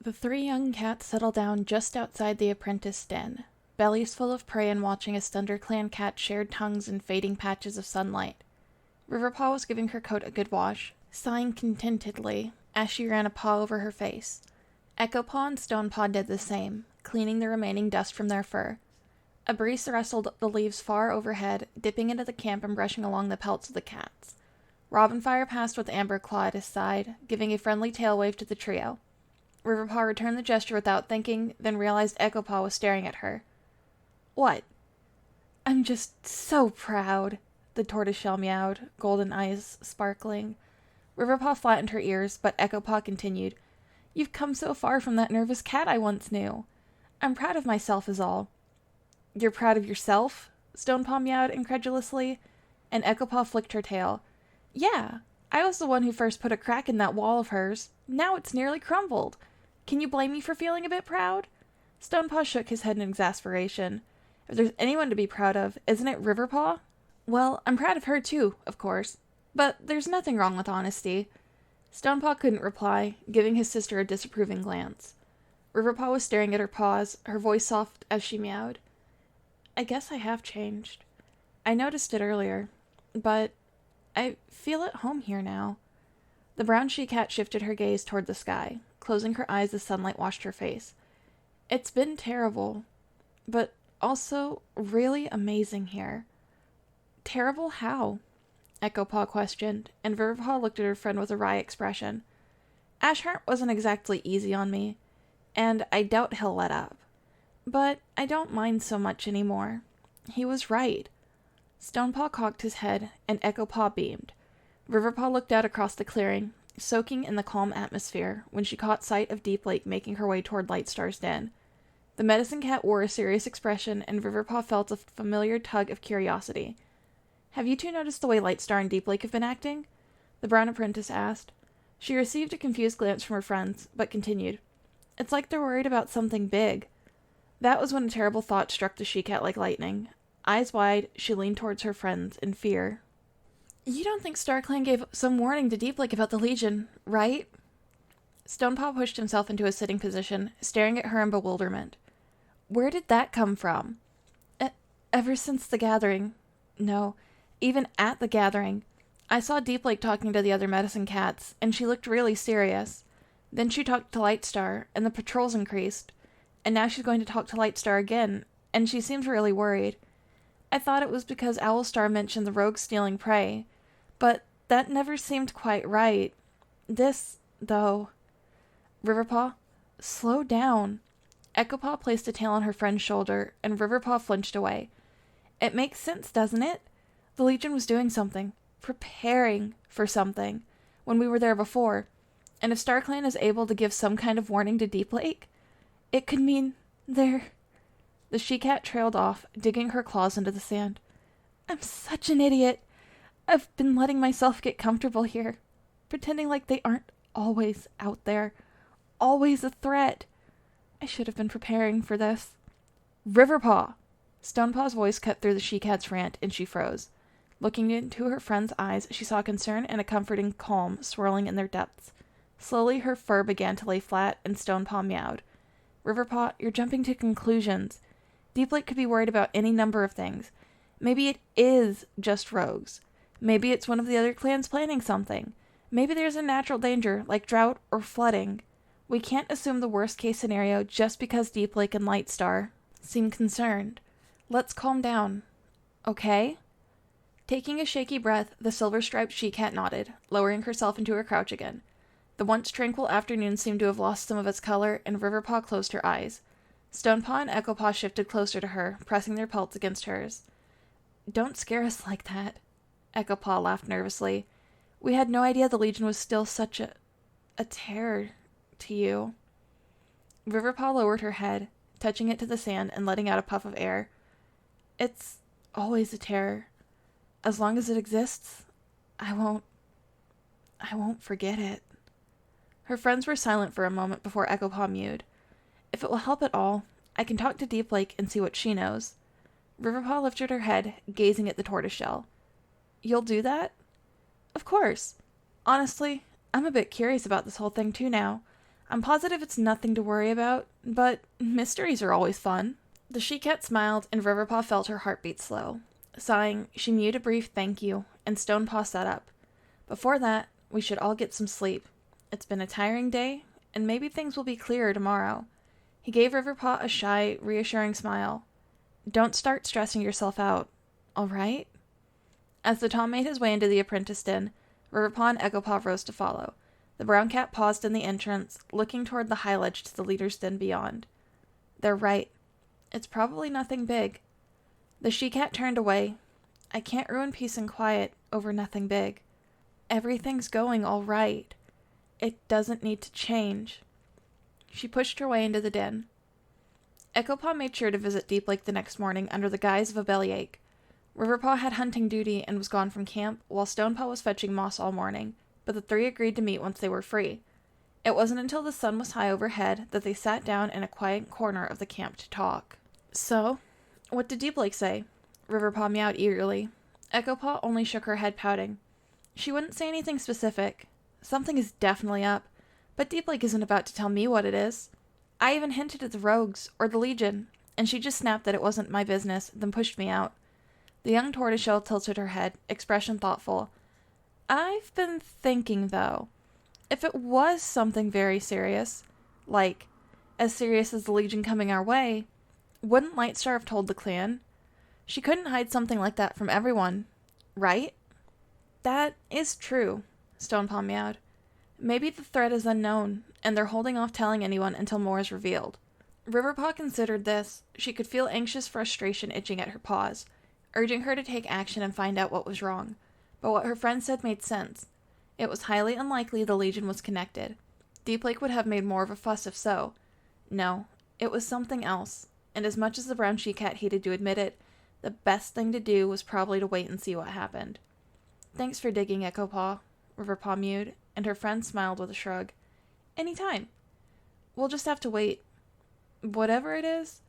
The three young cats settle down just outside the apprentice den, bellies full of prey and watching as ThunderClan cats shared tongues in fading patches of sunlight. Riverpaw was giving her coat a good wash, sighing contentedly as she ran a paw over her face. Echopaw and Stonepaw did the same, cleaning the remaining dust from their fur. A breeze rustled the leaves far overhead, dipping into the camp and brushing along the pelts of the cats. Robinfire passed with Amberclaw at his side, giving a friendly tail wave to the trio. Riverpaw returned the gesture without thinking, then realized Echopaw was staring at her. "What?" "I'm just so proud," the tortoiseshell meowed, golden eyes sparkling. Riverpaw flattened her ears, but Echopaw continued, "You've come so far from that nervous cat I once knew. I'm proud of myself is all." "You're proud of yourself?" Stonepaw meowed incredulously, and Echopaw flicked her tail. "Yeah, I was the one who first put a crack in that wall of hers. Now it's nearly crumbled. Can you blame me for feeling a bit proud?" Stonepaw shook his head in exasperation. "If there's anyone to be proud of, isn't it Riverpaw?" "Well, I'm proud of her too, of course. But there's nothing wrong with honesty." Stonepaw couldn't reply, giving his sister a disapproving glance. Riverpaw was staring at her paws, her voice soft as she meowed. "I guess I have changed. I noticed it earlier, but I feel at home here now." The brown she-cat shifted her gaze toward the sky, closing her eyes as sunlight washed her face. "It's been terrible, but also really amazing here." "Terrible how?" Echopaw questioned, and Riverpaw looked at her friend with a wry expression. "Ashheart wasn't exactly easy on me, and I doubt he'll let up. But I don't mind so much anymore. He was right." Stonepaw cocked his head, and Echopaw beamed. Riverpaw looked out across the clearing, soaking in the calm atmosphere, when she caught sight of Deep Lake making her way toward Lightstar's den. The medicine cat wore a serious expression, and Riverpaw felt a familiar tug of curiosity. "Have you two noticed the way Lightstar and Deep Lake have been acting?" the brown apprentice asked. She received a confused glance from her friends, but continued. "It's like they're worried about something big." That was when a terrible thought struck the she-cat like lightning. Eyes wide, she leaned towards her friends in fear. "You don't think StarClan gave some warning to Deep Lake about the Legion, right?" Stonepaw pushed himself into a sitting position, staring at her in bewilderment. "Where did that come from?" Ever since the gathering. No, even at the gathering. I saw Deep Lake talking to the other medicine cats, and she looked really serious. Then she talked to Lightstar, and the patrols increased. And now she's going to talk to Lightstar again, and she seems really worried. I thought it was because Owlstar mentioned the rogues stealing prey, but that never seemed quite right. This, though..." "Riverpaw, slow down." Echopaw placed a tail on her friend's shoulder, and Riverpaw flinched away. "It makes sense, doesn't it? The Legion was doing something, preparing for something, when we were there before, and if StarClan is able to give some kind of warning to Deep Lake, it could mean they're..." The she-cat trailed off, digging her claws into the sand. "I'm such an idiot. I've been letting myself get comfortable here, pretending like they aren't always out there, always a threat. I should have been preparing for this." "Riverpaw!" Stonepaw's voice cut through the she-cat's rant, and she froze. Looking into her friend's eyes, she saw concern and a comforting calm swirling in their depths. Slowly her fur began to lay flat, and Stonepaw meowed. "Riverpaw, you're jumping to conclusions. Deep Lake could be worried about any number of things. Maybe it is just rogues. Maybe it's one of the other clans planning something. Maybe there's a natural danger, like drought or flooding. We can't assume the worst-case scenario just because Deep Lake and Lightstar seem concerned. Let's calm down. Okay?" Taking a shaky breath, the silver-striped she-cat nodded, lowering herself into her crouch again. The once tranquil afternoon seemed to have lost some of its color, and Riverpaw closed her eyes. Stonepaw and Echopaw shifted closer to her, pressing their pelts against hers. "Don't scare us like that." Echopaw laughed nervously. "We had no idea the Legion was still such a terror to you." Riverpaw lowered her head, touching it to the sand and letting out a puff of air. "It's always a terror. As long as it exists, I won't forget it." Her friends were silent for a moment before Echopaw mewed. "If it will help at all, I can talk to Deep Lake and see what she knows." Riverpaw lifted her head, gazing at the tortoiseshell. "You'll do that?" "Of course. Honestly, I'm a bit curious about this whole thing too now. I'm positive it's nothing to worry about, but mysteries are always fun. The she-cat smiled, and Riverpaw felt her heartbeat slow. Sighing, she mewed a brief thank you, and Stonepaw sat up. Before that, we should all get some sleep. It's been a tiring day, and maybe things will be clearer tomorrow. He gave Riverpaw a shy, reassuring smile. Don't start stressing yourself out, all right? As the Tom made his way into the apprentice den, Riverpaw and Echopaw rose to follow. The brown cat paused in the entrance, looking toward the high ledge to the leader's den beyond. They're right. It's probably nothing big. The she-cat turned away. I can't ruin peace and quiet over nothing big. Everything's going all right. It doesn't need to change. She pushed her way into the den. Echopaw made sure to visit Deep Lake the next morning under the guise of a bellyache. Riverpaw had hunting duty and was gone from camp, while Stonepaw was fetching moss all morning, but the three agreed to meet once they were free. It wasn't until the sun was high overhead that they sat down in a quiet corner of the camp to talk. So, what did Deep Lake say? Riverpaw meowed eagerly. Echopaw only shook her head, pouting. She wouldn't say anything specific. Something is definitely up, but Deep Lake isn't about to tell me what it is. I even hinted at the Rogues, or the Legion, and she just snapped that it wasn't my business, then pushed me out. The young tortoiseshell tilted her head, expression thoughtful. I've been thinking, though, if it was something very serious, like, as serious as the Legion coming our way, wouldn't Lightstar have told the clan? She couldn't hide something like that from everyone, right? That is true, Stonepaw meowed. Maybe the threat is unknown, and they're holding off telling anyone until more is revealed. Riverpaw considered this. She could feel anxious frustration itching at her paws, urging her to take action and find out what was wrong. But what her friend said made sense. It was highly unlikely the Legion was connected. Deep Lake would have made more of a fuss if so. No, it was something else, and as much as the brown she-cat hated to admit it, the best thing to do was probably to wait and see what happened. Thanks for digging, Echopaw, Riverpaw mewed, and her friend smiled with a shrug. Anytime. We'll just have to wait. Whatever it is,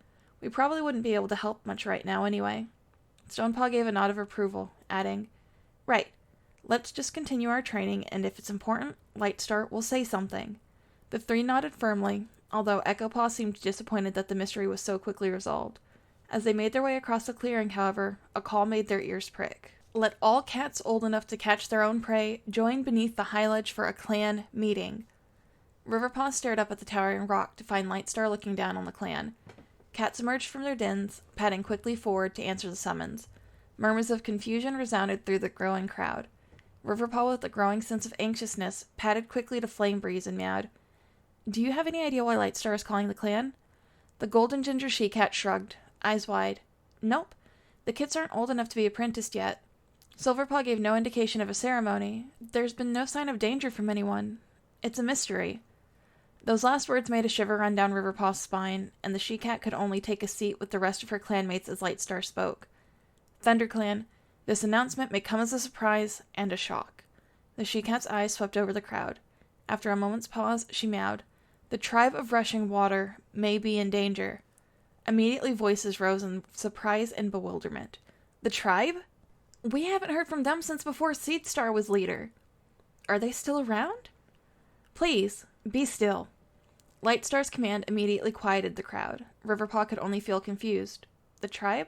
we probably wouldn't be able to help much right now anyway. Stonepaw gave a nod of approval, adding, Right. Let's just continue our training, and if it's important, Lightstar will say something. The three nodded firmly, although Echopaw seemed disappointed that the mystery was so quickly resolved. As they made their way across the clearing, however, a call made their ears prick. Let all cats old enough to catch their own prey join beneath the high ledge for a clan meeting. Riverpaw stared up at the towering rock to find Lightstar looking down on the clan. Cats emerged from their dens, padding quickly forward to answer the summons. Murmurs of confusion resounded through the growing crowd. Riverpaw, with a growing sense of anxiousness, padded quickly to Flame Breeze and meowed. Do you have any idea why Lightstar is calling the clan? The golden ginger she-cat shrugged, eyes wide. Nope. The kids aren't old enough to be apprenticed yet. Silverpaw gave no indication of a ceremony. There's been no sign of danger from anyone. It's a mystery. Those last words made a shiver run down Riverpaw's spine, and the she-cat could only take a seat with the rest of her clanmates as Lightstar spoke. ThunderClan, this announcement may come as a surprise and a shock. The she-cat's eyes swept over the crowd. After a moment's pause, she meowed. The tribe of Rushing Water may be in danger. Immediately voices rose in surprise and bewilderment. The tribe? We haven't heard from them since before Seedstar was leader. Are they still around? Please, be still. Lightstar's command immediately quieted the crowd. Riverpaw could only feel confused. The tribe?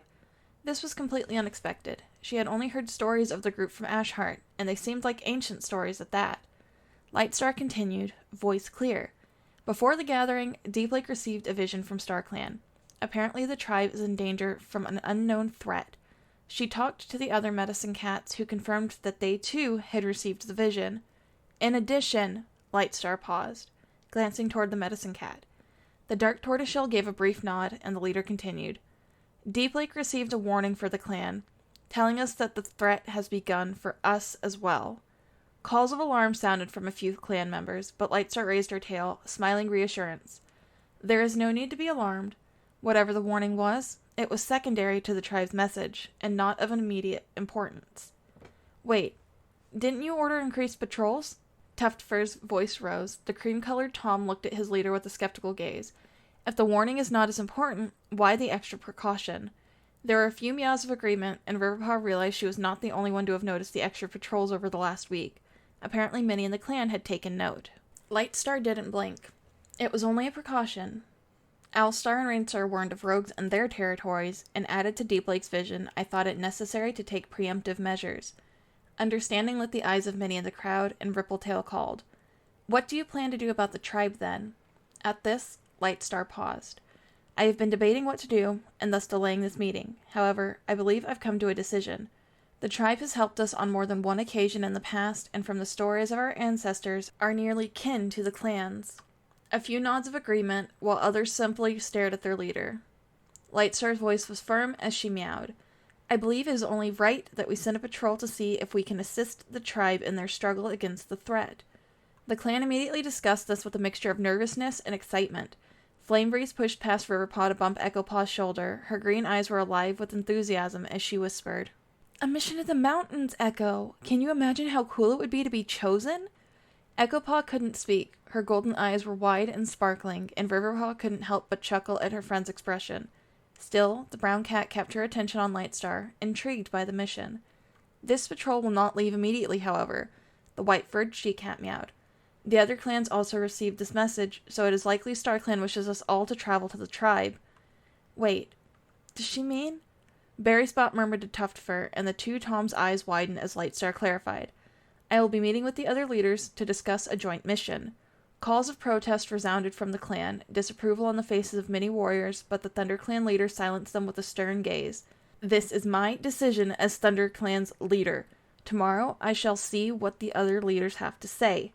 This was completely unexpected. She had only heard stories of the group from Ashheart, and they seemed like ancient stories at that. Lightstar continued, voice clear. Before the gathering, Deep Lake received a vision from StarClan. Apparently the tribe is in danger from an unknown threat. She talked to the other medicine cats, who confirmed that they too had received the vision. In addition, Lightstar paused, glancing toward the medicine cat. The dark tortoiseshell gave a brief nod, and the leader continued. Deep Lake received a warning for the clan, telling us that the threat has begun for us as well. Calls of alarm sounded from a few clan members, but Lightstar raised her tail, smiling reassurance. There is no need to be alarmed. Whatever the warning was, it was secondary to the tribe's message, and not of an immediate importance. Wait, didn't you order increased patrols? Tuft Fur's voice rose. The cream-colored Tom looked at his leader with a skeptical gaze. If the warning is not as important, why the extra precaution? There were a few meows of agreement, and Riverpaw realized she was not the only one to have noticed the extra patrols over the last week. Apparently many in the clan had taken note. Lightstar didn't blink. It was only a precaution. Owlstar and Rainstar warned of rogues and their territories, and added to Deep Lake's vision, I thought it necessary to take preemptive measures. Understanding lit the eyes of many in the crowd, and Rippletail called, "What do you plan to do about the tribe, then?" At this, Lightstar paused. "I have been debating what to do, and thus delaying this meeting. However, I believe I've come to a decision. The tribe has helped us on more than one occasion in the past, and from the stories of our ancestors, are nearly kin to the clans." A few nods of agreement, while others simply stared at their leader. Lightstar's voice was firm as she meowed. "I believe it is only right that we send a patrol to see if we can assist the tribe in their struggle against the threat." The clan immediately discussed this with a mixture of nervousness and excitement. Flamebreeze pushed past Riverpaw to bump Echopaw's shoulder. Her green eyes were alive with enthusiasm as she whispered, "A mission to the mountains, Echo! Can you imagine how cool it would be to be chosen?" Echopaw couldn't speak. Her golden eyes were wide and sparkling, and Riverpaw couldn't help but chuckle at her friend's expression. Still, the brown cat kept her attention on Lightstar, intrigued by the mission. "This patrol will not leave immediately, however," the white-furred she-cat meowed. "The other clans also received this message, so it is likely StarClan wishes us all to travel to the tribe." "Wait, does she mean?" Berryspot murmured to Tuftfur, and the two Toms' eyes widened as Lightstar clarified, "I will be meeting with the other leaders to discuss a joint mission." Calls of protest resounded from the clan, disapproval on the faces of many warriors, but the ThunderClan leader silenced them with a stern gaze. "This is my decision as ThunderClan's leader. Tomorrow I shall see what the other leaders have to say."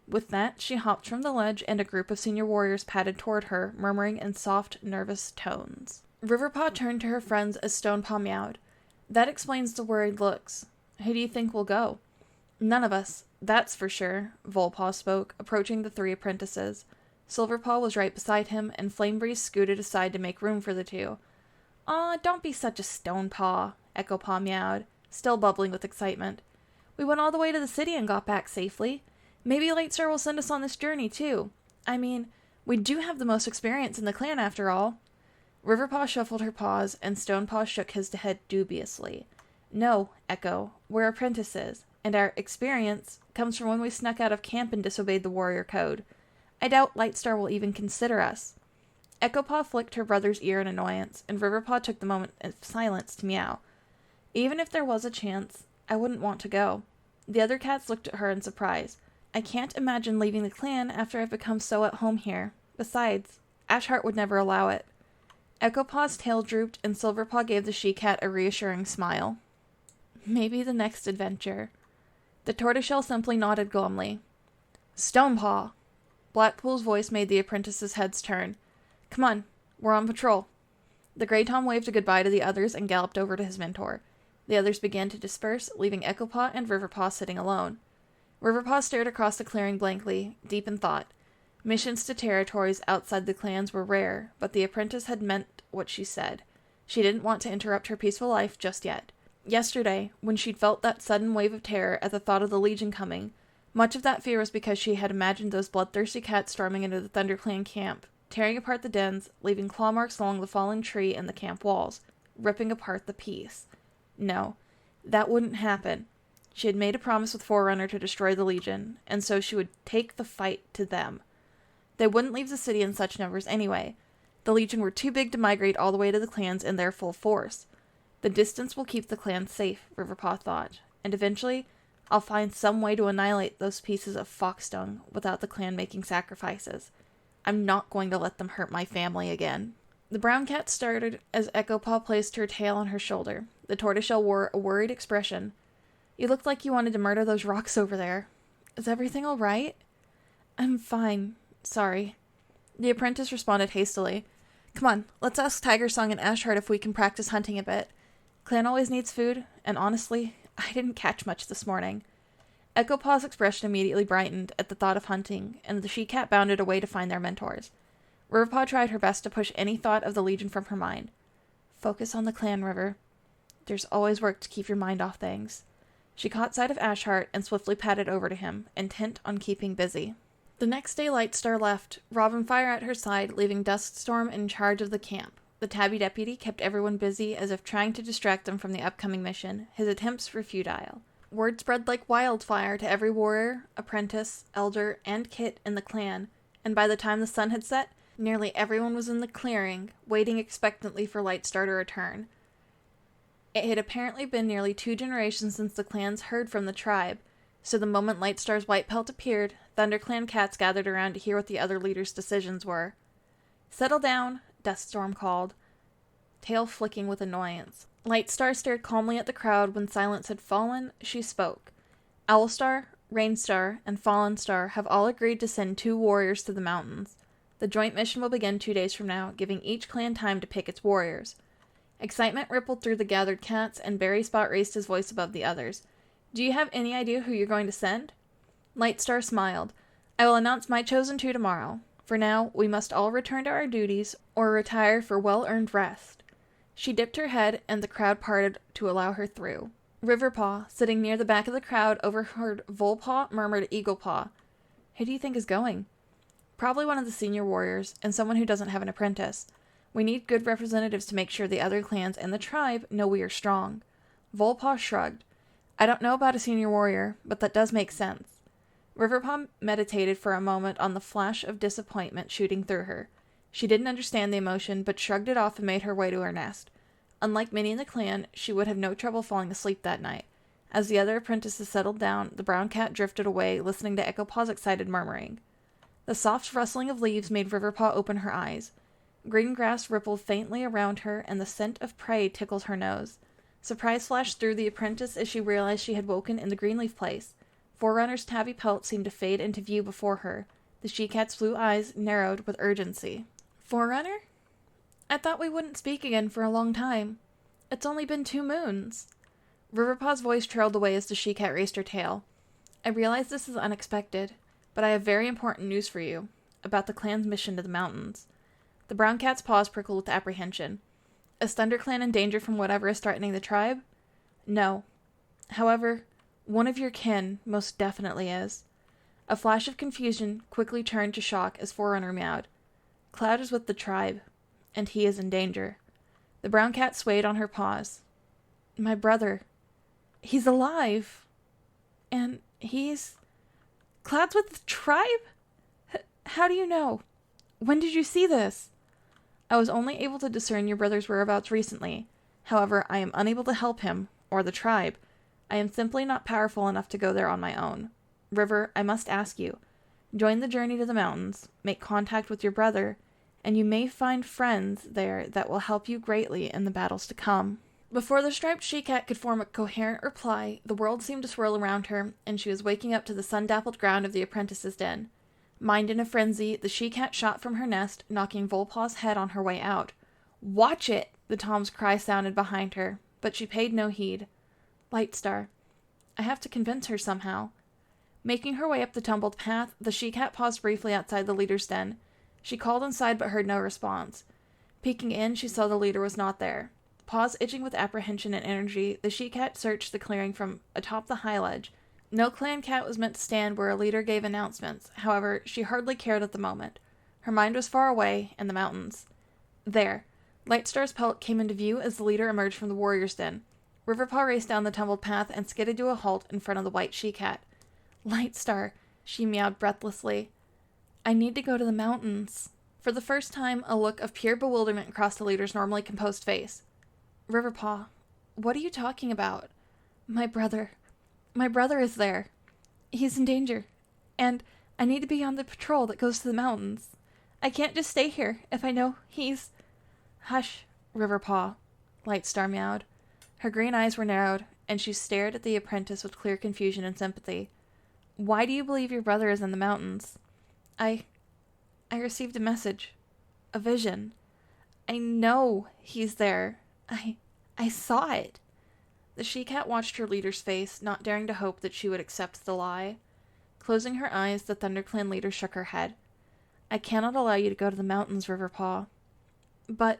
With that, she hopped from the ledge, and a group of senior warriors padded toward her, murmuring in soft, nervous tones. Riverpaw turned to her friends as Stonepaw meowed. "That explains the worried looks. Who do you think will go?" "None of us, that's for sure," Volpaw spoke, approaching the three apprentices. Silverpaw was right beside him, and Flamebreeze scooted aside to make room for the two. "Aw, don't be such a Stonepaw," Echopaw meowed, still bubbling with excitement. "We went all the way to the city and got back safely. Maybe Lightstar will send us on this journey, too. I mean, we do have the most experience in the clan, after all." Riverpaw shuffled her paws, and Stonepaw shook his head dubiously. "No, Echo, we're apprentices, and our experience comes from when we snuck out of camp and disobeyed the warrior code. I doubt Lightstar will even consider us." Echopaw flicked her brother's ear in annoyance, and Riverpaw took the moment of silence to meow. "Even if there was a chance, I wouldn't want to go." The other cats looked at her in surprise. "I can't imagine leaving the clan after I've become so at home here. Besides, Ashheart would never allow it." Echopaw's tail drooped, and Silverpaw gave the she-cat a reassuring smile. "Maybe the next adventure." The tortoiseshell simply nodded glumly. "Stonepaw!" Blackpool's voice made the apprentices' heads turn. "Come on, we're on patrol." The Grey Tom waved a goodbye to the others and galloped over to his mentor. The others began to disperse, leaving Echopaw and Riverpaw sitting alone. Riverpaw stared across the clearing blankly, deep in thought. Missions to territories outside the clans were rare, but the apprentice had meant what she said. She didn't want to interrupt her peaceful life just yet. Yesterday, when she'd felt that sudden wave of terror at the thought of the Legion coming, much of that fear was because she had imagined those bloodthirsty cats storming into the ThunderClan camp, tearing apart the dens, leaving claw marks along the fallen tree and the camp walls, ripping apart the peace. No, that wouldn't happen. She had made a promise with Forerunner to destroy the Legion, and so she would take the fight to them. They wouldn't leave the city in such numbers anyway. The Legion were too big to migrate all the way to the clans in their full force. The distance will keep the clans safe, Riverpaw thought, and eventually I'll find some way to annihilate those pieces of foxdung without the clan making sacrifices. I'm not going to let them hurt my family again. The brown cat started as Echopaw placed her tail on her shoulder. The tortoiseshell wore a worried expression. "You looked like you wanted to murder those rocks over there. Is everything all right?" "I'm fine. Sorry." The apprentice responded hastily. "Come on, let's ask Tigersong and Ashheart if we can practice hunting a bit. Clan always needs food, and honestly, I didn't catch much this morning." Echopaw's expression immediately brightened at the thought of hunting, and the she-cat bounded away to find their mentors. Riverpaw tried her best to push any thought of the Legion from her mind. "Focus on the clan, River. There's always work to keep your mind off things." She caught sight of Ashheart and swiftly padded over to him, intent on keeping busy. The next day Lightstar left, Robinfire at her side, leaving Duskstorm in charge of the camp. The tabby deputy kept everyone busy as if trying to distract them from the upcoming mission. His attempts were futile. Word spread like wildfire to every warrior, apprentice, elder, and kit in the clan. and by the time the sun had set, nearly everyone was in the clearing, waiting expectantly for Lightstar to return. It had apparently been nearly 2 generations since the clans heard from the tribe, so the moment Lightstar's white pelt appeared, ThunderClan cats gathered around to hear what the other leaders' decisions were. "Settle down," Deathstorm called, tail flicking with annoyance. Lightstar stared calmly at the crowd. When silence had fallen, she spoke. "Owlstar, Rainstar, and Fallenstar have all agreed to send 2 warriors to the mountains. The joint mission will begin 2 days from now, giving each clan time to pick its warriors." Excitement rippled through the gathered cats, and Berry Spot raised his voice above the others. "Do you have any idea who you're going to send?" Lightstar smiled. "I will announce my chosen 2 tomorrow. For now, we must all return to our duties, or retire for well-earned rest." She dipped her head, and the crowd parted to allow her through. Riverpaw, sitting near the back of the crowd, overheard Volpaw murmur to Eaglepaw, "Who do you think is going?" "Probably one of the senior warriors, and someone who doesn't have an apprentice. We need good representatives to make sure the other clans and the tribe know we are strong." Volpaw shrugged. "I don't know about a senior warrior, but that does make sense." Riverpaw meditated for a moment on the flash of disappointment shooting through her. She didn't understand the emotion, but shrugged it off and made her way to her nest. Unlike many in the clan, she would have no trouble falling asleep that night. As the other apprentices settled down, the brown cat drifted away, listening to Echopaw's excited murmuring. The soft rustling of leaves made Riverpaw open her eyes. Green grass rippled faintly around her, and the scent of prey tickled her nose. Surprise flashed through the apprentice as she realized she had woken in the Greenleaf place. Forerunner's tabby pelt seemed to fade into view before her. The she-cat's blue eyes narrowed with urgency. "Forerunner? I thought we wouldn't speak again for a long time. It's only been 2 moons. Riverpaw's voice trailed away as the she-cat raised her tail. "I realize this is unexpected, but I have very important news for you, about the clan's mission to the mountains." The brown cat's paws prickled with apprehension. "Is ThunderClan in danger from whatever is threatening the tribe?" "No. However, one of your kin most definitely is." A flash of confusion quickly turned to shock as Forerunner meowed. "Cloud is with the tribe, and he is in danger." The brown cat swayed on her paws. "My brother. He's alive. And Cloud's with the tribe? How do you know? When did you see this?" "I was only able to discern your brother's whereabouts recently. However, I am unable to help him, or the tribe. I am simply not powerful enough to go there on my own. River, I must ask you. Join the journey to the mountains, make contact with your brother, and you may find friends there that will help you greatly in the battles to come." Before the striped she-cat could form a coherent reply, the world seemed to swirl around her, and she was waking up to the sun-dappled ground of the apprentice's den. Mind in a frenzy, the she-cat shot from her nest, knocking Volpaw's head on her way out. "Watch it!" the Tom's cry sounded behind her, but she paid no heed. "Lightstar. I have to convince her somehow." Making her way up the tumbled path, the she-cat paused briefly outside the leader's den. She called inside but heard no response. Peeking in, she saw the leader was not there. Paws itching with apprehension and energy, the she-cat searched the clearing from atop the high ledge. No clan cat was meant to stand where a leader gave announcements. However, she hardly cared at the moment. Her mind was far away, in the mountains. There. Lightstar's pelt came into view as the leader emerged from the warrior's den. Riverpaw raced down the tumbled path and skidded to a halt in front of the white she-cat. "Lightstar," she meowed breathlessly. "I need to go to the mountains." For the first time, a look of pure bewilderment crossed the leader's normally composed face. "Riverpaw, what are you talking about?" My brother is there. He's in danger. And I need to be on the patrol that goes to the mountains. I can't just stay here if I know he's..." "Hush, Riverpaw," Lightstar meowed. Her green eyes were narrowed, and she stared at the apprentice with clear confusion and sympathy. "Why do you believe your brother is in the mountains?" I received a message. A vision. I know he's there. I saw it." The she-cat watched her leader's face, not daring to hope that she would accept the lie. Closing her eyes, the ThunderClan leader shook her head. "I cannot allow you to go to the mountains, Riverpaw. But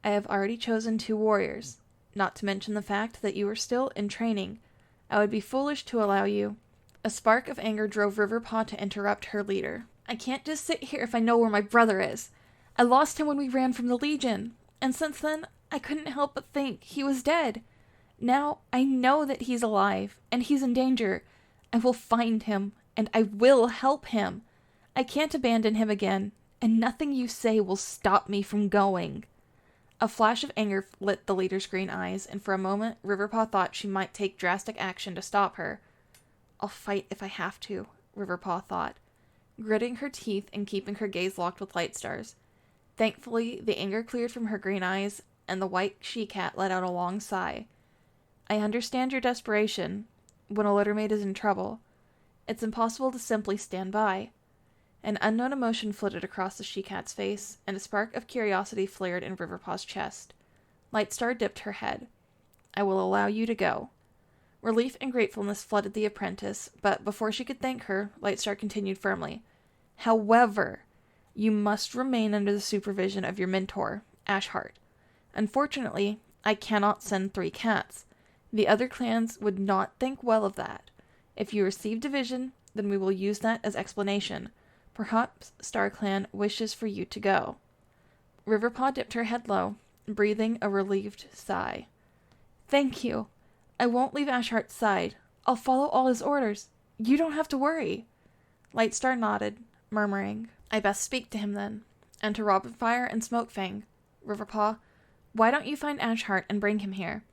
I have already chosen 2 warriors, not to mention the fact that you are still in training. I would be foolish to allow you." A spark of anger drove Riverpaw to interrupt her leader. "I can't just sit here if I know where my brother is. I lost him when we ran from the Legion, and since then I couldn't help but think he was dead. Now I know that he's alive, and he's in danger. I will find him, and I will help him. I can't abandon him again, and nothing you say will stop me from going. A flash of anger lit the leader's green eyes, and for a moment, Riverpaw thought she might take drastic action to stop her. I'll fight if I have to, Riverpaw thought, gritting her teeth and keeping her gaze locked with Lightstar's. Thankfully, the anger cleared from her green eyes, and the white she-cat let out a long sigh. I understand your desperation when a littermate is in trouble. It's impossible to simply stand by. An unknown emotion flitted across the she-cat's face, and a spark of curiosity flared in Riverpaw's chest. Lightstar dipped her head. I will allow you to go. Relief and gratefulness flooded the apprentice, but before she could thank her, Lightstar continued firmly. However, you must remain under the supervision of your mentor, Ashheart. Unfortunately, I cannot send 3 cats. The other clans would not think well of that. If you receive division, then we will use that as explanation. Perhaps StarClan wishes for you to go. Riverpaw dipped her head low, breathing a relieved sigh. Thank you. I won't leave Ashheart's side. I'll follow all his orders. You don't have to worry. Lightstar nodded, murmuring, I best speak to him then. And to Robinfire and Smokefang. Riverpaw, why don't you find Ashheart and bring him here?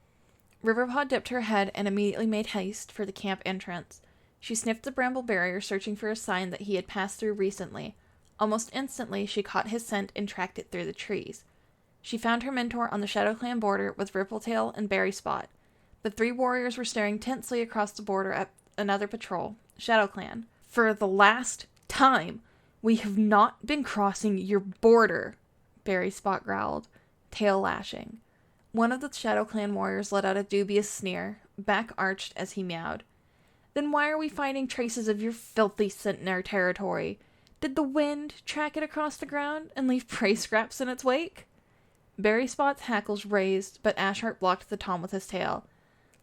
Riverpaw dipped her head and immediately made haste for the camp entrance. She sniffed the bramble barrier, searching for a sign that he had passed through recently. Almost instantly, she caught his scent and tracked it through the trees. She found her mentor on the ShadowClan border with Rippletail and Berryspot. The 3 warriors were staring tensely across the border at another patrol, ShadowClan. For the last time, we have not been crossing your border, Berryspot growled, tail lashing. One of the ShadowClan warriors let out a dubious sneer, back arched as he meowed. Then why are we finding traces of your filthy scent in our territory? Did the wind track it across the ground and leave prey scraps in its wake? Berryspot's hackles raised, but Ashheart blocked the tom with his tail.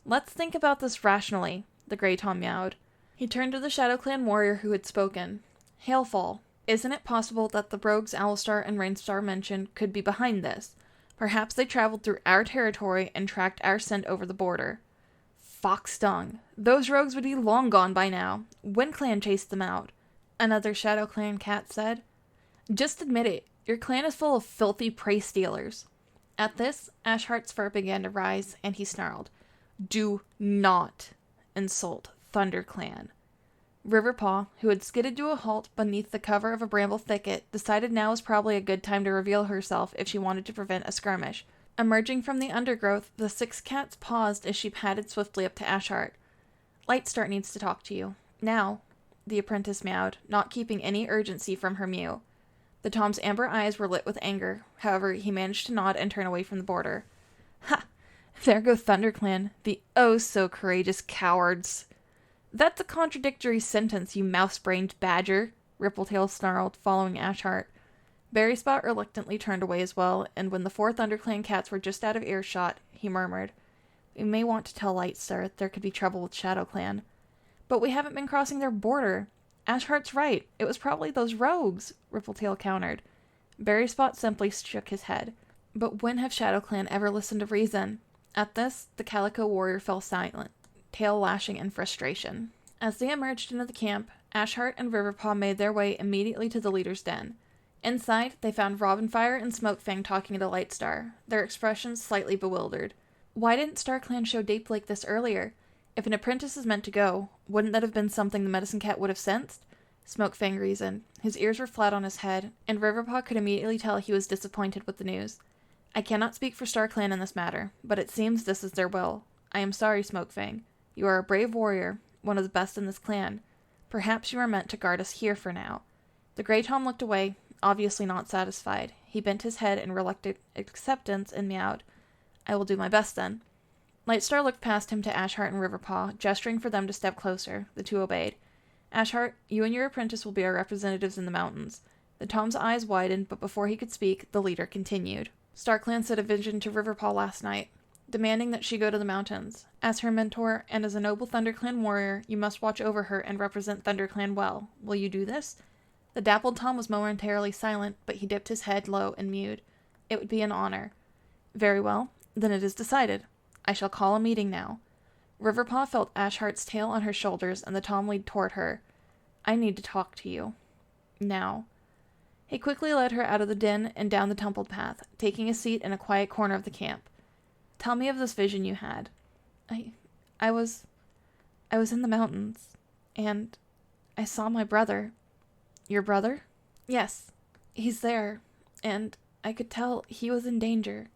Let's think about this rationally, the Grey Tom meowed. He turned to the ShadowClan warrior who had spoken. Hailfall, isn't it possible that the rogues Owlstar and Rainstar mentioned could be behind this? Perhaps they traveled through our territory and tracked our scent over the border. Foxdung. Those rogues would be long gone by now. WindClan chased them out, another ShadowClan cat said. Just admit it. Your clan is full of filthy prey stealers. At this, Ashheart's fur began to rise, and he snarled. Do not insult ThunderClan. Riverpaw, who had skidded to a halt beneath the cover of a bramble thicket, decided now was probably a good time to reveal herself if she wanted to prevent a skirmish. Emerging from the undergrowth, the 6 cats paused as she padded swiftly up to Ashheart. Lightstar needs to talk to you. Now, the apprentice meowed, not keeping any urgency from her mew. The Tom's amber eyes were lit with anger. However, he managed to nod and turn away from the border. Ha! There go ThunderClan, the oh-so-courageous cowards. That's a contradictory sentence, you mouse-brained badger, Rippletail snarled, following Ashheart. Berryspot reluctantly turned away as well, and when the 4 ThunderClan cats were just out of earshot, he murmured, We may want to tell Lightstar there could be trouble with ShadowClan. But we haven't been crossing their border. Ashheart's right. It was probably those rogues, Rippletail countered. Berryspot simply shook his head. But when have ShadowClan ever listened to reason? At this, the Calico warrior fell silent, tail lashing in frustration. As they emerged into the camp, Ashheart and Riverpaw made their way immediately to the leader's den. Inside, they found Robinfire and Smokefang talking to Lightstar, their expressions slightly bewildered. Why didn't StarClan show Dape like this earlier? If an apprentice is meant to go, wouldn't that have been something the Medicine Cat would have sensed? Smokefang reasoned. His ears were flat on his head, and Riverpaw could immediately tell he was disappointed with the news. I cannot speak for StarClan in this matter, but it seems this is their will. I am sorry, Smokefang. You are a brave warrior, one of the best in this clan. Perhaps you are meant to guard us here for now. The Grey Tom looked away, obviously not satisfied. He bent his head in reluctant acceptance and meowed. I will do my best then. Lightstar looked past him to Ashheart and Riverpaw, gesturing for them to step closer. The 2 obeyed. Ashheart, you and your apprentice will be our representatives in the mountains. The Tom's eyes widened, but before he could speak, the leader continued. StarClan sent a vision to Riverpaw last night, demanding that she go to the mountains. As her mentor, and as a noble ThunderClan warrior, you must watch over her and represent ThunderClan well. Will you do this? The dappled Tom was momentarily silent, but he dipped his head low and mewed. It would be an honor. Very well, then it is decided. I shall call a meeting now. Riverpaw felt Ashheart's tail on her shoulders, and the Tom leaned toward her. I need to talk to you. Now. He quickly led her out of the den and down the tumbled path, taking a seat in a quiet corner of the camp. Tell me of this vision you had. I was in the mountains, and I saw my brother. Your brother? Yes, he's there, and I could tell he was in danger.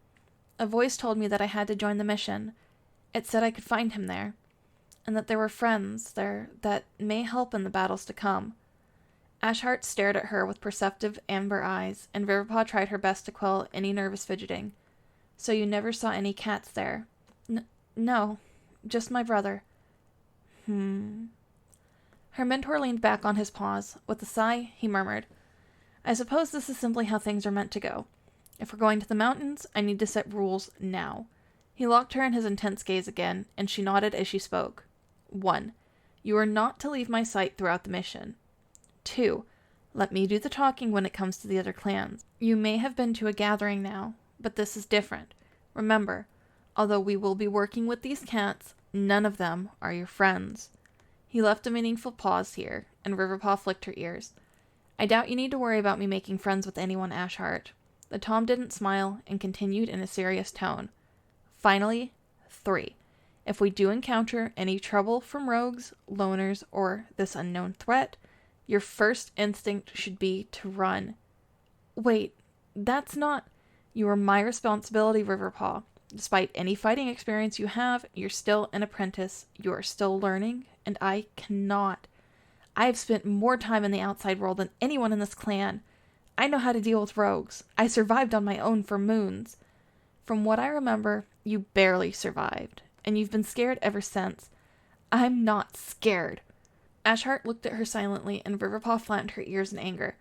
A voice told me that I had to join the mission. It said I could find him there, and that there were friends there that may help in the battles to come. Ashheart stared at her with perceptive amber eyes, and Riverpaw tried her best to quell any nervous fidgeting. So you never saw any cats there? No, just my brother. Her mentor leaned back on his paws. With a sigh, he murmured, I suppose this is simply how things are meant to go. If we're going to the mountains, I need to set rules now. He locked her in his intense gaze again, and she nodded as she spoke. 1. You are not to leave my sight throughout the mission. 2. Let me do the talking when it comes to the other clans. You may have been to a gathering now, but this is different. Remember, although we will be working with these cats, none of them are your friends. He left a meaningful pause here, and Riverpaw flicked her ears. I doubt you need to worry about me making friends with anyone, Ashheart. The Tom didn't smile and continued in a serious tone. Finally, 3. If we do encounter any trouble from rogues, loners, or this unknown threat, your first instinct should be to run. Wait, that's not... You are my responsibility, Riverpaw. Despite any fighting experience you have, you're still an apprentice. You are still learning, and I cannot. I have spent more time in the outside world than anyone in this clan. I know how to deal with rogues. I survived on my own for moons. From what I remember, you barely survived, and you've been scared ever since. I'm not scared. Ashheart looked at her silently, and Riverpaw flattened her ears in anger.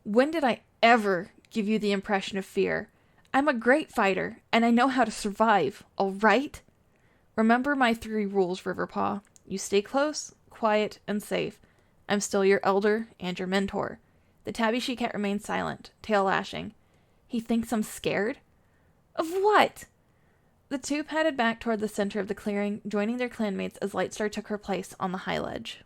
When did I ever give you the impression of fear? I'm a great fighter, and I know how to survive, all right? Remember my 3 rules, Riverpaw. You stay close, quiet, and safe. I'm still your elder and your mentor. The tabby she-cat remained silent, tail lashing. He thinks I'm scared? Of what? The two padded back toward the center of the clearing, joining their clanmates as Lightstar took her place on the high ledge.